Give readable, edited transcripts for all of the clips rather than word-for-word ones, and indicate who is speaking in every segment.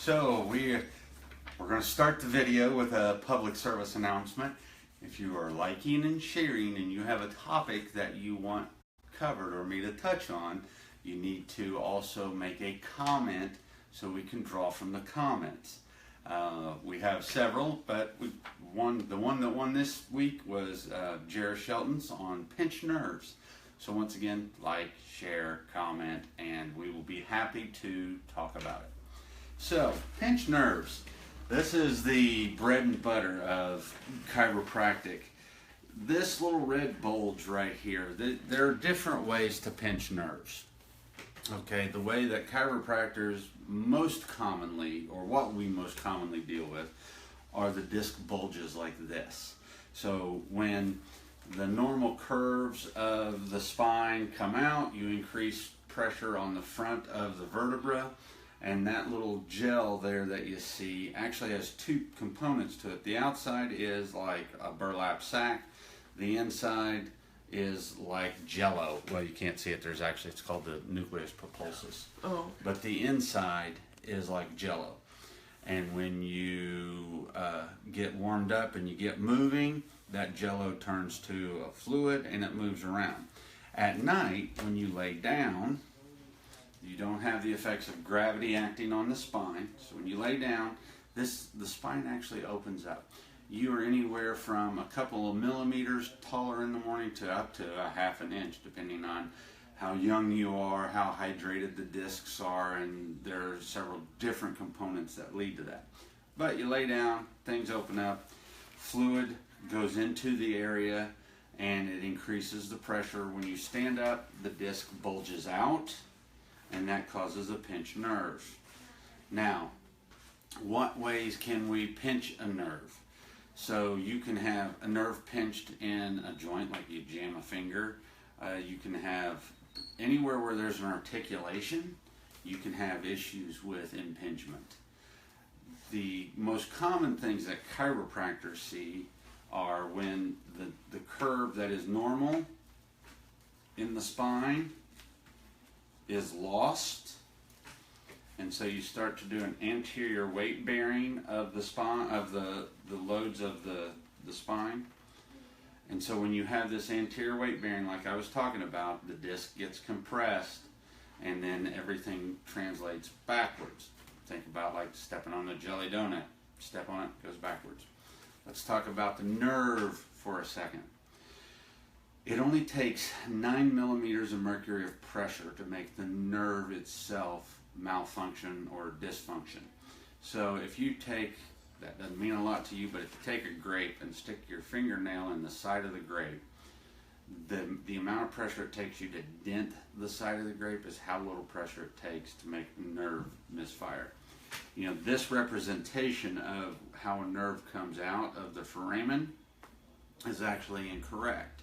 Speaker 1: So we're going to start the video with a public service announcement. If you are liking and sharing and you have a topic that you want covered or me to touch on, you need to also make a comment so we can draw from the comments. We have several, but the one that won this week was Jared Shelton's on pinched nerves. So once again, like, share, comment, and we will be happy to talk about it. So, pinched nerves. This is the bread and butter of chiropractic. This little red bulge right here, there are different ways to pinch nerves. Okay, the way that chiropractors most commonly, or what we most commonly deal with, are the disc bulges like this. So when the normal curves of the spine come out, you increase pressure on the front of the vertebra, and that little gel there that you see actually has two components to it. The outside is like a burlap sack. The inside is like jello. Well, you can't see it. It's called the nucleus propulsus.
Speaker 2: Oh.
Speaker 1: But the inside is like jello. And when you get warmed up and you get moving, that jello turns to a fluid and it moves around. At night, when you lay down, you don't have the effects of gravity acting on the spine. So when you lay down, the spine actually opens up. You are anywhere from a couple of millimeters taller in the morning to up to a half an inch, depending on how young you are, how hydrated the discs are, and there are several different components that lead to that. But you lay down, things open up, fluid goes into the area, and it increases the pressure. When you stand up, the disc bulges out, and that causes a pinched nerve. Now, what ways can we pinch a nerve? So you can have a nerve pinched in a joint, like you jam a finger. You can have anywhere where there's an articulation, you can have issues with impingement. The most common things that chiropractors see are when the curve that is normal in the spine is lost, and so you start to do an anterior weight bearing of the spine, of the loads of the spine. And so when you have this anterior weight bearing, like I was talking about, the disc gets compressed and then everything translates backwards. Think about like stepping on a jelly donut. Step on it, goes backwards. Let's talk about the nerve for a second. It only takes 9 millimeters of mercury of pressure to make the nerve itself malfunction or dysfunction. So if you take, that doesn't mean a lot to you, but if you take a grape and stick your fingernail in the side of the grape, the amount of pressure it takes you to dent the side of the grape is how little pressure it takes to make the nerve misfire. You know, this representation of how a nerve comes out of the foramen is actually incorrect,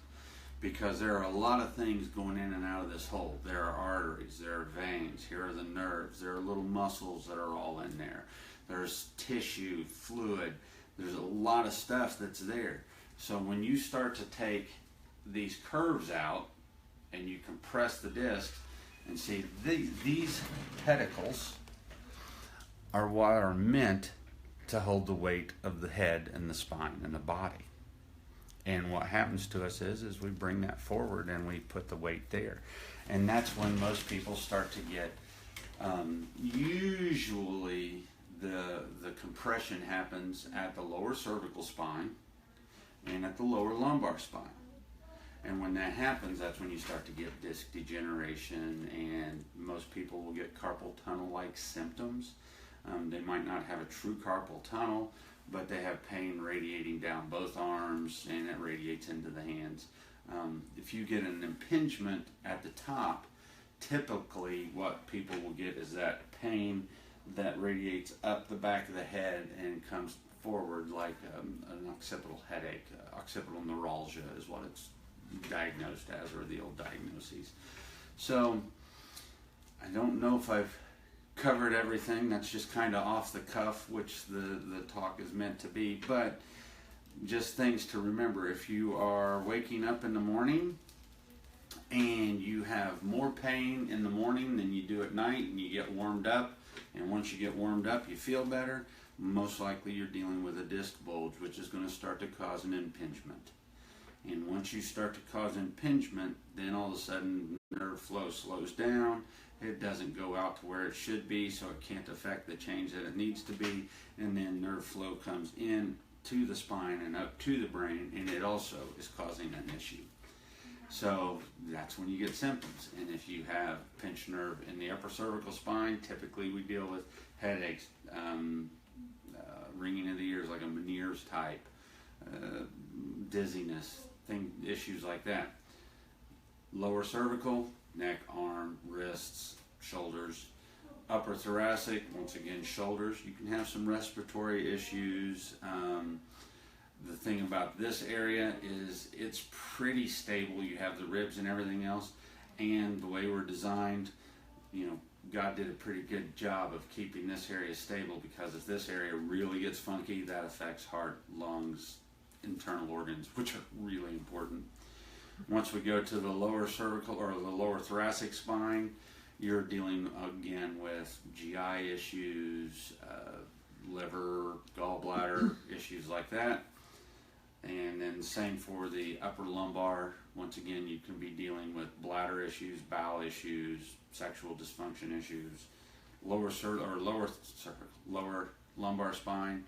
Speaker 1: because there are a lot of things going in and out of this hole. There are arteries, there are veins, here are the nerves, there are little muscles that are all in there. There's tissue, fluid, there's a lot of stuff that's there. So when you start to take these curves out and you compress the disc, and see these pedicles are what are meant to hold the weight of the head and the spine and the body. And what happens to us is we bring that forward and we put the weight there. And that's when most people start to get, usually the compression happens at the lower cervical spine and at the lower lumbar spine. And when that happens, that's when you start to get disc degeneration, and most people will get carpal tunnel-like symptoms. They might not have a true carpal tunnel, but they have pain radiating down both arms, and it radiates into the hands. If you get an impingement at the top, typically what people will get is that pain that radiates up the back of the head and comes forward like an occipital headache. Occipital neuralgia is what it's diagnosed as, or the old diagnoses. So I don't know if I've covered everything. That's just kind of off the cuff, which the talk is meant to be, but just things to remember. If you are waking up in the morning and you have more pain in the morning than you do at night, and you get warmed up, And once you get warmed up, you feel better. Most likely you're dealing with a disc bulge, which is going to start to cause an impingement. And once you start to cause impingement, then all of a sudden nerve flow slows down. It doesn't go out to where it should be, so it can't affect the change that it needs to be. And then nerve flow comes in to the spine and up to the brain, and it also is causing an issue. So that's when you get symptoms. And if you have pinched nerve in the upper cervical spine, typically we deal with headaches, ringing of the ears like a Meniere's type, dizziness, issues like that. Lower cervical, neck, arm, wrists, shoulders. Upper thoracic, once again, shoulders. You can have some respiratory issues. The thing about this area is it's pretty stable. You have the ribs and everything else, and the way we're designed, you know, God did a pretty good job of keeping this area stable, because if this area really gets funky, that affects heart, lungs, internal organs, which are really important. Once we go to the lower cervical or the lower thoracic spine, you're dealing again with GI issues, liver, gallbladder, issues like that. And then same for the upper lumbar. Once again, you can be dealing with bladder issues, bowel issues, sexual dysfunction issues. Lower lumbar spine,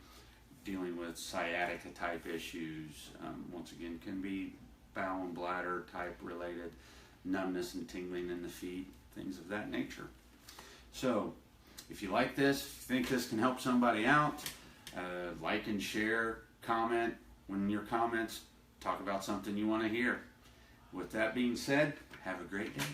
Speaker 1: dealing with sciatica type issues. Once again, can be bowel and bladder type related, numbness and tingling in the feet, things of that nature. So if you like this, think this can help somebody out, like and share, comment. When in your comments, talk about something you want to hear. With that being said, have a great day.